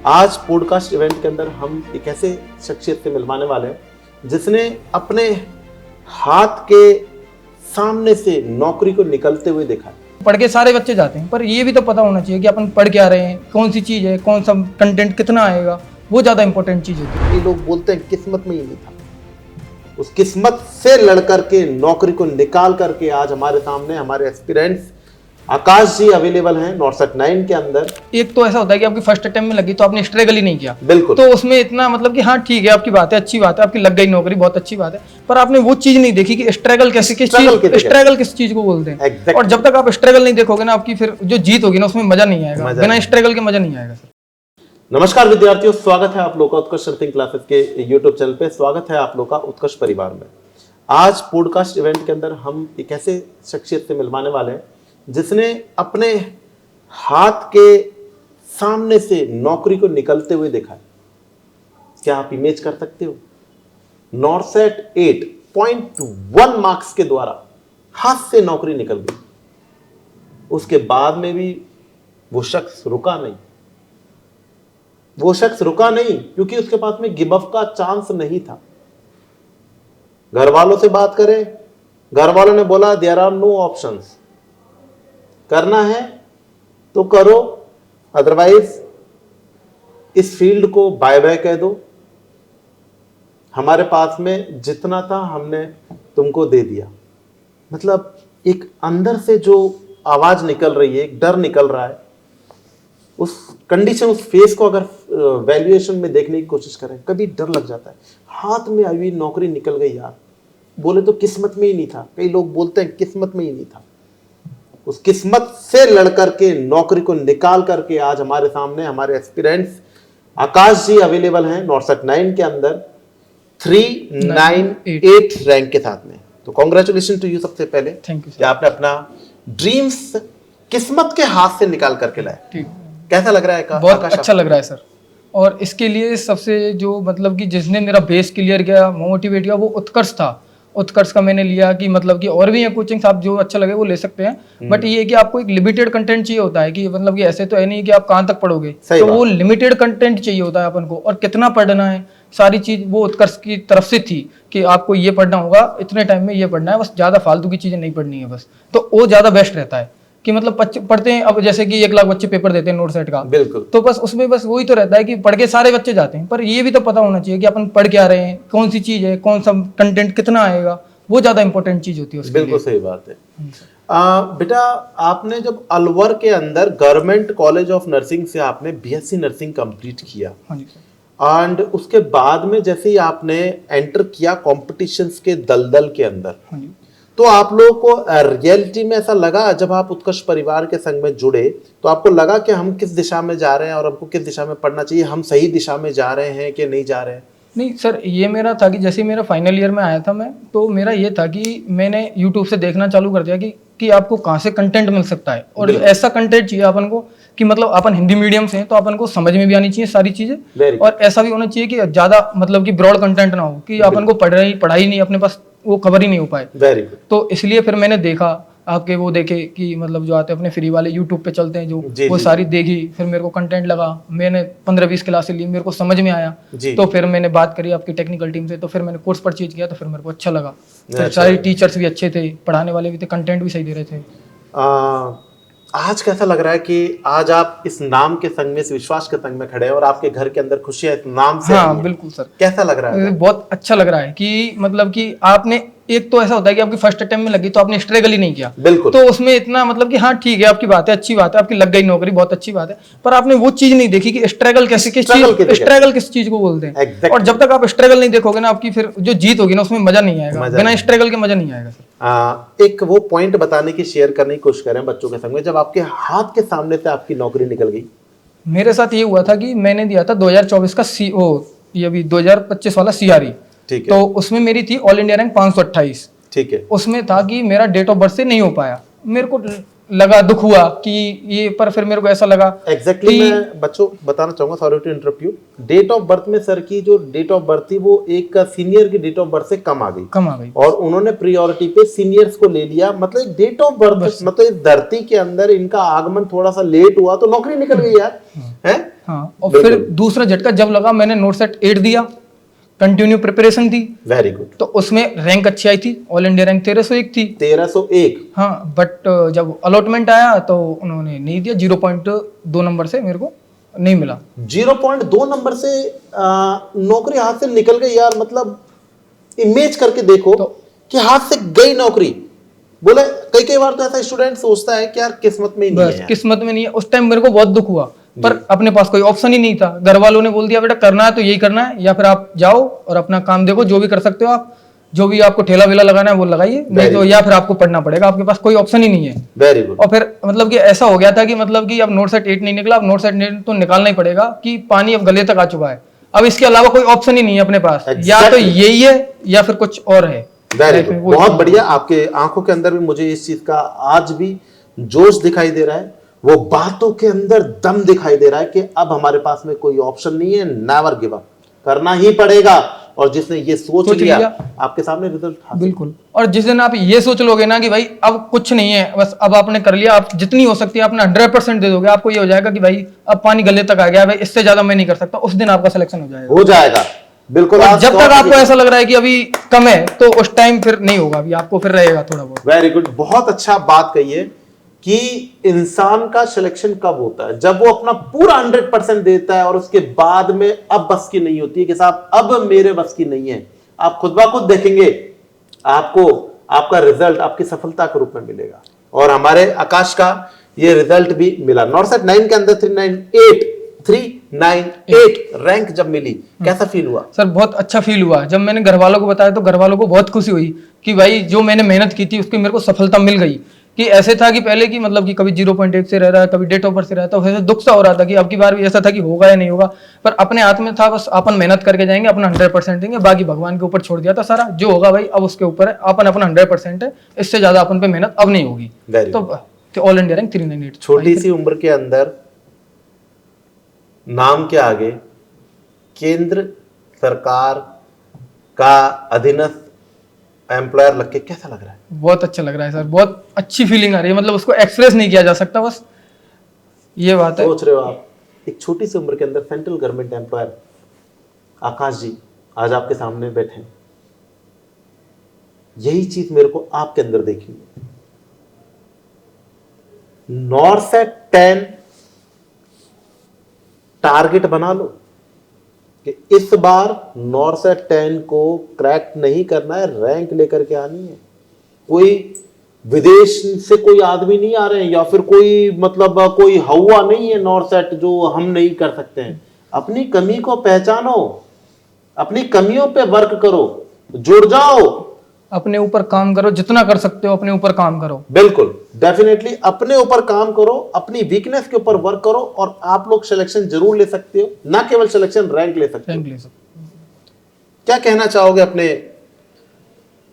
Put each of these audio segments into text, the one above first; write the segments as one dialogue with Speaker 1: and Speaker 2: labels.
Speaker 1: आज podcast event के अंदर हम एक ऐसे शख्सियत से मिलवाने वाले हैं जिसने अपने हाथ के सामने से नौकरी को निकलते हुए देखा है।
Speaker 2: पढ़ के सारे बच्चे जाते हैं, पर ये भी तो पता होना चाहिए कि अपन पढ़ क्या रहे हैं, कौन सी चीज़ है, कौन सा कंटेंट कितना आएगा, वो ज़्यादा इंपॉर्टेंट चीज़ होती है।
Speaker 1: ये लोग बोलते हैं किस्मत में ही नहीं था, उस किस्मत से लड़ करके नौकरी को निकाल करके आज हमारे सामने हमारे एस्पिरेंट्स आकाश जी अवेलेबल हैं नॉर्सेट 9 के अंदर।
Speaker 2: एक तो ऐसा होता है कि आपकी फर्स्ट अटेम्प्ट में लगी तो आपने स्ट्रगल ही नहीं किया,
Speaker 1: बिल्कुल,
Speaker 2: तो उसमें इतना मतलब कि हाँ ठीक है, आपकी बात है, अच्छी बात है, आपकी लग गई नौकरी, बहुत अच्छी बात है, पर आपने वो चीज नहीं देखी कि स्ट्रगल किस चीज को बोलते हैं।
Speaker 1: Exactly.
Speaker 2: और जब तक आप स्ट्रगल नहीं देखोगे ना, आपकी फिर जो जीत होगी ना उसमें मजा नहीं आएगा, बिना स्ट्रगल के मजा नहीं आएगा। सर
Speaker 1: नमस्कार विद्यार्थियों, स्वागत है आप लोग का उत्कर्ष नर्सिंग क्लासेस के यूट्यूब चैनल पे। स्वागत है आप लोग का उत्कर्ष परिवार में। आज पॉडकास्ट इवेंट के अंदर हम एक ऐसे शख्सियत से मिलवाने वाले हैं जिसने अपने हाथ के सामने से नौकरी को निकलते हुए देखा है। क्या आप इमेज कर सकते हो? नॉर्सेट 8.1 मार्क्स के द्वारा हाथ से नौकरी निकल गई। उसके बाद में भी वो शख्स रुका नहीं, क्योंकि उसके पास में गिव अप का चांस नहीं था। घर वालों से बात करें, घर वालों ने बोला देयर आर नो ऑप्शंस, करना है तो करो, अदरवाइज इस फील्ड को बाय बाय कह दो। हमारे पास में जितना था हमने तुमको दे दिया। मतलब एक अंदर से जो आवाज निकल रही है, एक डर निकल रहा है। उस कंडीशन, उस फेस को अगर वैल्यूएशन में देखने की कोशिश करें, कभी डर लग जाता है। हाथ में आई हुई नौकरी निकल गई यार, बोले तो किस्मत में ही नहीं था। कई लोग बोलते हैं किस्मत में ही नहीं था। उस किस्मत से लड़ करके नौकरी को निकाल करके आज हमारे सामने हमारे एस्पिरेंट्स आकाश जी अवेलेबल हैं नॉर्सेट 9 के अंदर 398 रैंक के साथ में। तो कॉन्ग्रेचुलेशन टू यू। सबसे पहले
Speaker 2: थैंक यू
Speaker 1: कि आपने अपना ड्रीम्स किस्मत के हाथ से निकाल करके लाए। कैसा लग रहा है?
Speaker 2: बहुत अच्छा लग रहा है सर। और इसके लिए सबसे जो मतलब कि जिसने मेरा बेस क्लियर किया, मोटिवेट किया, वो उत्कर्ष था। उत्कर्ष का मैंने लिया कि मतलब कि और भी है कोचिंग, आप जो अच्छा लगे वो ले सकते हैं, बट ये है कि आपको एक लिमिटेड कंटेंट चाहिए होता है कि मतलब कि ऐसे तो है नहीं कि आप कहाँ तक पढ़ोगे, तो वो लिमिटेड कंटेंट चाहिए होता है अपन को। और कितना पढ़ना है, सारी चीज वो उत्कर्ष की तरफ से थी कि आपको ये पढ़ना होगा, इतने टाइम में ये पढ़ना है, बस ज्यादा फालतू की चीजें नहीं पढ़नी है बस। तो वो ज्यादा बेस्ट रहता है कि मतलब पढ़ते हैं। अब जैसे कि 1 लाख बच्चे पेपर देते हैं नॉर्सेट का,
Speaker 1: बिल्कुल,
Speaker 2: तो बस उसमें बस वही तो रहता है कि पढ़ के सारे बच्चे जाते हैं, पर ये भी तो पता होना चाहिए कि अपन पढ़ क्या रहे हैं, कौन सी चीज है, कौन सा कंटेंट कितना आएगा, वो ज्यादा इंपॉर्टेंट चीज होती है उसके लिए।
Speaker 1: बिल्कुल सही बात है। बेटा, आपने जब अलवर के अंदर गवर्नमेंट कॉलेज ऑफ नर्सिंग से आपने बीएससी नर्सिंग कंप्लीट किया,
Speaker 2: हाँ जी सर,
Speaker 1: एंड उसके बाद में जैसे ही आपने एंटर किया कॉम्पिटिशन्स के दलदल के अंदर,
Speaker 2: हाँ जी,
Speaker 1: तो आप लोगों को रियलिटी में ऐसा लगा जब आप उत्कर्ष परिवार के संग में जुड़े, तो आपको लगा कि हम किस दिशा में जा रहे हैं और हमको किस दिशा में पढ़ना चाहिए, हम सही दिशा में जा रहे हैं कि नहीं जा रहे हैं?
Speaker 2: नहीं सर, ये मेरा था कि जैसे मेरा फाइनल ईयर में आया था मैं, तो मेरा ये था कि मैंने यूट्यूब से देखना चालू कर दिया कि आपको कहाँ से कंटेंट मिल सकता है, और ऐसा कंटेंट चाहिए अपन को कि मतलब अपन हिंदी मीडियम से हैं तो अपन को समझ में भी आनी चाहिए सारी चीजें, और ऐसा भी होना चाहिए कि ज्यादा मतलब कि ब्रॉड कंटेंट ना हो कि अपन को पढ़ाई नहीं, अपने पास वो खबर ही नहीं हो पाए।
Speaker 1: Very good.
Speaker 2: तो इसलिए फिर मैंने देखा, आपके वो देखे कि मतलब जो आते हैं अपने फ्री वाले यूट्यूब पे चलते हैं जो, वो सारी देखी, फिर मेरे को कंटेंट लगा, मैंने 15-20 क्लासेस ली, मेरे को समझ में आया, तो फिर मैंने बात करी आपकी टेक्निकल टीम से, तो फिर मैंने कोर्स परचेज किया, तो फिर मेरे को अच्छा लगा। फिर सारे टीचर्स भी अच्छे थे, पढ़ाने वाले भी थे, कंटेंट भी सही दे रहे थे।
Speaker 1: आज कैसा लग रहा है कि आज आप इस नाम के संग में, इस विश्वास के संग में खड़े हैं और आपके घर के अंदर खुशियां इस नाम से?
Speaker 2: हाँ बिल्कुल सर।
Speaker 1: कैसा लग रहा है?
Speaker 2: बहुत अच्छा लग रहा है कि मतलब कि आपने, एक तो ऐसा होता है कि आपकी फर्स्ट अटेम्प्ट में लगी तो आपने स्ट्रगल ही नहीं किया,
Speaker 1: बिल्कुल,
Speaker 2: तो उसमें इतना मतलब कि हाँ ठीक है, आपकी बात है, अच्छी बात है, आपकी लग गई नौकरी, बहुत अच्छी बात है, पर आपने वो चीज नहीं देखी कि स्ट्रगल किस चीज को बोलते हैं।
Speaker 1: exactly.
Speaker 2: और जब तक आप स्ट्रगल नहीं देखोगे ना, आपकी फिर जो जीत होगी ना उसमें मजा नहीं आएगा, बिना स्ट्रगल के मजा नहीं आएगा सर।
Speaker 1: एक वो पॉइंट बताने की, शेयर करने की कोशिश करें बच्चों के संग में, जब आपके हाथ के सामने से आपकी नौकरी निकल गई।
Speaker 2: मेरे साथ ये हुआ था कि मैंने दिया था 2024 का ये अभी 2025 वाला CRE, तो उसमें मेरी थी ऑल इंडिया रैंक 528।
Speaker 1: ठीक है।
Speaker 2: उसमें था कि मेरा डेट ऑफ बर्थ से नहीं हो पाया, मेरे को लगा, दुख हुआ कि ये, पर फिर मेरे को ऐसा लगा
Speaker 1: एग्जैक्टली मैं बच्चों बताना चाहूंगा, sorry to interrupt you, date of birth में सर की जो डेट ऑफ बर्थ थी वो एक सीनियर की डेट ऑफ बर्थ से कम आ गई और उन्होंने प्रायोरिटी पे सीनियर्स को ले लिया। मतलब डेट ऑफ बर्थ, मतलब इस धरती के अंदर इनका आगमन थोड़ा सा लेट हुआ तो नौकरी निकल गई यार, है।
Speaker 2: हाँ, और फिर
Speaker 1: बिल्कुल।
Speaker 2: दूसरा झटका जब लगा, मैंने नोट सेट 8 दिया, कंटिन्यू प्रिपरेशन थी,
Speaker 1: वेरी गुड।
Speaker 2: तो उसमें रैंक अच्छी आई थी, ऑल इंडिया रैंक 1301 थी।
Speaker 1: 1301।
Speaker 2: हाँ, बट जब अलॉटमेंट आया तो उन्होंने नहीं दिया, 0.2 नंबर से मेरे को नहीं मिला।
Speaker 1: 0.2 नंबर से नौकरी हाथ से निकल गई यार। मतलब इमेज करके देखो कि हाथ से गई नौकरी। बोले कई कई बार तो ऐसा स्टूडेंट सोचता है कि यार किस्मत में ही नहीं
Speaker 2: बस
Speaker 1: है यार।
Speaker 2: किस्मत में नहीं है। उस टाइम मेरे को बहुत दुख हुआ, पर अपने पास कोई ऑप्शन ही नहीं था। घर वालों ने बोल दिया बेटा करना है तो यही करना है, या फिर आप जाओ और अपना काम देखो, जो भी कर सकते हो आप, जो भी आपको ठेला वेला लगाना है वो लगाइए, नहीं तो या फिर आपको पढ़ना पड़ेगा, आपके पास कोई ऑप्शन ही नहीं है।
Speaker 1: Very good.
Speaker 2: और फिर मतलब कि ऐसा हो गया था कि मतलब कि अब नोट सेट 8 नहीं निकला, अब नोट सेट 8 तो निकालना ही पड़ेगा कि पानी अब गले तक आ चुका है, अब इसके अलावा कोई ऑप्शन ही नहीं है अपने पास, या तो यही है या फिर कुछ और है।
Speaker 1: वेरी गुड, बहुत बढ़िया। आपके आंखों के अंदर भी मुझे इस चीज का आज भी जोश दिखाई दे रहा है, वो बातों के अंदर दम दिखाई दे रहा है कि अब हमारे पास में कोई ऑप्शन नहीं है, नेवर गिव अप, करना ही पड़ेगा। और जिसने ये सोच लिया आपके सामने रिजल्ट हासिल।
Speaker 2: बिल्कुल। और जिस दिन आप ये सोच लोगे ना कि भाई अब कुछ नहीं है, बस अब आपने कर लिया, आप जितनी हो सकती है अपना 100% दे दोगे, आपको ये हो जाएगा कि भाई अब पानी गले तक आ गया, भाई इससे ज्यादा मैं नहीं कर सकता, उस दिन आपका सिलेक्शन हो जाएगा।
Speaker 1: बिल्कुल।
Speaker 2: जब तक आपको ऐसा लग रहा है कि अभी कम है तो उस टाइम फिर नहीं होगा, अभी आपको फिर रहेगा थोड़ा बहुत।
Speaker 1: वेरी गुड, बहुत अच्छा बात कही है कि इंसान का सिलेक्शन कब होता है, जब वो अपना पूरा 100% देता है और उसके बाद में अब बस की नहीं होती है कि साहब अब मेरे बस की नहीं है। आप खुद ब खुद देखेंगे आपको आपका रिजल्ट आपकी सफलता के रूप में मिलेगा। और हमारे आकाश का ये रिजल्ट भी मिला। नॉर्सेट 9 के अंदर 398 रैंक जब मिली, कैसा फील हुआ?
Speaker 2: सर बहुत अच्छा फील हुआ। जब मैंने घर वालों को बताया तो घर वालों को बहुत खुशी हुई कि भाई जो मैंने मेहनत की थी उसकी मेरे को सफलता मिल गई। कि ऐसे था कि पहले की मतलब कि कभी 0.1 से रह रहा है, कभी डेट ऑफ बर्थ से रहता है, वैसे दुख सा हो रहा था कि अब की बार भी ऐसा था कि होगा या नहीं होगा, पर अपने हाथ में था, बस अपन मेहनत करके जाएंगे, अपना 100% देंगे, बाकी भगवान के ऊपर छोड़ दिया था सारा, जो होगा भाई अब उसके ऊपर है, अपन अपना 100% है, इससे ज्यादा अपन पे मेहनत अब नहीं होगी। तो ऑल इंडिया रैंक 398।
Speaker 1: छोटी सी उम्र के अंदर नाम के आगे केंद्र सरकार का अधीनस्थ एम्प्लॉयर लग के कैसा लग रहा है?
Speaker 2: बहुत अच्छा लग रहा है सर, बहुत अच्छी फीलिंग आ रही है, मतलब उसको एक्सप्रेस नहीं किया जा सकता, बस ये बात है।
Speaker 1: सोच रहे हो आप एक छोटी सी उम्र के अंदर सेंट्रल गवर्नमेंट एम्प्लॉयर आकाश जी आज आपके सामने बैठे हैं। यही चीज मेरे को आपके अंदर देखी। नॉर्सेट 10 टारगेट बना लो कि इस बार नॉर्सेट 10 को क्रैक नहीं करना है, रैंक लेकर के आनी है। कोई विदेश से कोई आदमी नहीं आ रहे हैं या फिर कोई मतलब कोई हवा नहीं है नॉर्सेट जो हम नहीं कर सकते हैं। अपनी कमी को पहचानो, अपनी कमियों पे वर्क करो, जुड़ जाओ,
Speaker 2: अपने ऊपर काम करो, जितना कर सकते हो अपने ऊपर काम करो।
Speaker 1: बिल्कुल, डेफिनेटली अपने ऊपर काम करो, अपनी वीकनेस के ऊपर वर्क करो और आप लोग सिलेक्शन जरूर ले सकते हो, ना केवल सिलेक्शन रैंक ले सकते हो। क्या कहना चाहोगे अपने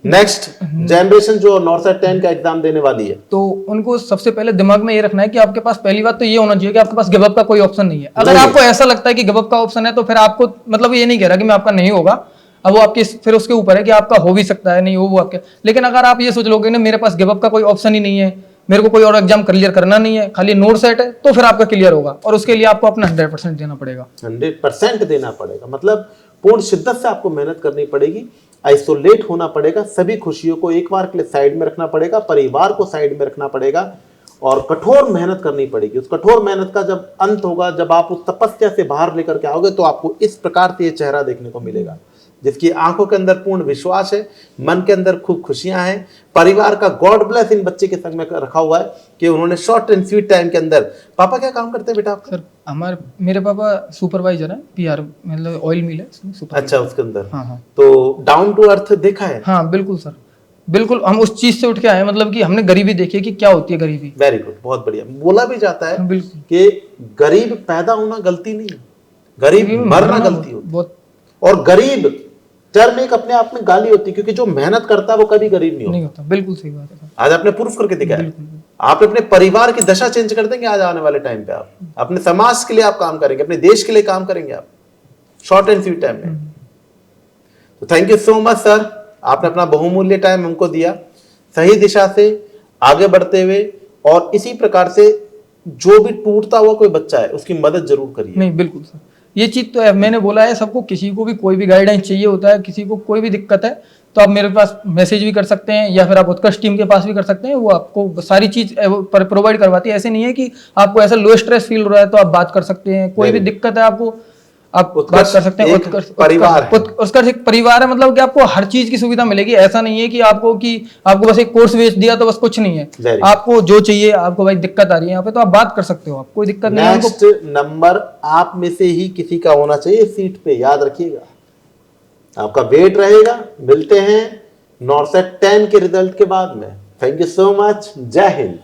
Speaker 1: नेक्स्ट जनरेशन जो नॉर्सेट 10 का एग्जाम देने वाली है?
Speaker 2: तो उनको सबसे पहले दिमाग में ये रखना है कि आपके पास पहली बात तो ये होना चाहिए कि आपके पास गिव अप का कोई ऑप्शन नहीं है। अगर आपको ऐसा लगता है कि गिव अप का ऑप्शन है तो फिर आपको मतलब ये नहीं कह रहा कि मैं आपका नहीं होगा, अब वो आपके फिर उसके ऊपर है कि आपका हो भी सकता है, नहीं हो वो आपके। लेकिन अगर आप ये सोच लोगे ना मेरे पास गिव अप का कोई ऑप्शन ही नहीं है, मेरे को कोई और एग्जाम क्लियर करना नहीं है, खाली नोट सेट है, तो फिर आपका क्लियर होगा और उसके लिए आपको अपना 100% देना पड़ेगा।
Speaker 1: 100% देना पड़ेगा, मतलब पूर्ण शिद्दत से आपको मेहनत करनी पड़ेगी, आइसोलेट होना पड़ेगा, सभी खुशियों को एक बार के लिए साइड में रखना पड़ेगा, परिवार को साइड में रखना पड़ेगा और कठोर मेहनत करनी पड़ेगी। उस कठोर मेहनत का जब अंत होगा, जब आप उस तपस्या से बाहर लेकर के आओगे तो आपको इस प्रकार से ये चेहरा देखने को मिलेगा जिसकी आंखों के अंदर पूर्ण विश्वास है, मन के अंदर खूब खुशियां हैं, परिवार का गॉड ब्लेस इन बच्चे के संग में रखा हुआ है कि उन्होंने शॉर्ट एंड स्वीट टाइम के अंदर। पापा क्या काम करते हैं बेटा आपका?
Speaker 2: सर मेरे पापा सुपरवाइजर है, पीआर मतलब ऑयल मिल है।
Speaker 1: अच्छा, उसके अंदर।
Speaker 2: हाँ।
Speaker 1: तो डाउन टू अर्थ देखा है?
Speaker 2: हाँ बिल्कुल सर, बिल्कुल। हम उस चीज से उठ के आए, मतलब कि हमने गरीबी देखी है कि क्या होती है गरीबी।
Speaker 1: वेरी गुड, बहुत बढ़िया। बोला भी जाता है
Speaker 2: बिल्कुल
Speaker 1: कि गरीब पैदा होना गलती नहीं है, गरीब मरना गलती होती है। और गरीब टर्म एक अपने आप में गाली होती है क्योंकि जो मेहनत करता है वो कभी गरीब नहीं होता।
Speaker 2: बिल्कुल सही बात है।
Speaker 1: आज आपने प्रूफ करके दिखाया। आप अपने परिवार की दशा चेंज कर देंगे आज आने वाले टाइम पे। आप अपने समाज के लिए आप काम करेंगे, अपने देश के लिए काम करेंगे आप शॉर्ट एंड स्वीट टाइम में। तो thank you so much sir, आपने अपना बहुमूल्य टाइम हमको दिया, सही दिशा से आगे बढ़ते हुए और इसी प्रकार से जो भी टूटता हुआ कोई बच्चा है उसकी मदद जरूर करिए।
Speaker 2: नहीं बिल्कुल सर, ये चीज तो है, मैंने बोला है सबको, किसी को भी कोई भी गाइडेंस चाहिए होता है, किसी को कोई भी दिक्कत है तो आप मेरे पास मैसेज भी कर सकते हैं या फिर आप उत्कर्ष टीम के पास भी कर सकते हैं, वो आपको सारी चीज प्रोवाइड करवाती है। ऐसे नहीं है कि आपको ऐसा लो स्ट्रेस फील हो रहा है तो आप बात कर सकते हैं, कोई भी दिक्कत है आपको आप बात कर सकते हैं। उत्कर्ष एक परिवार है, मतलब कि आपको हर चीज की सुविधा मिलेगी। ऐसा नहीं है कि आपको बस एक कोर्स बेच दिया तो बस कुछ नहीं है, आपको जो चाहिए, आपको भाई दिक्कत आ रही है यहाँ पे तो आप बात कर सकते हो, आप कोई दिक्कत नहीं है।
Speaker 1: नेक्स्ट नंबर आप में से ही किसी का होना चाहिए सीट पे, याद रखिएगा, आपका वेट रहेगा। मिलते हैं नॉर्सेट 10 के रिजल्ट के बाद में। थैंक यू सो मच, जय हिंद।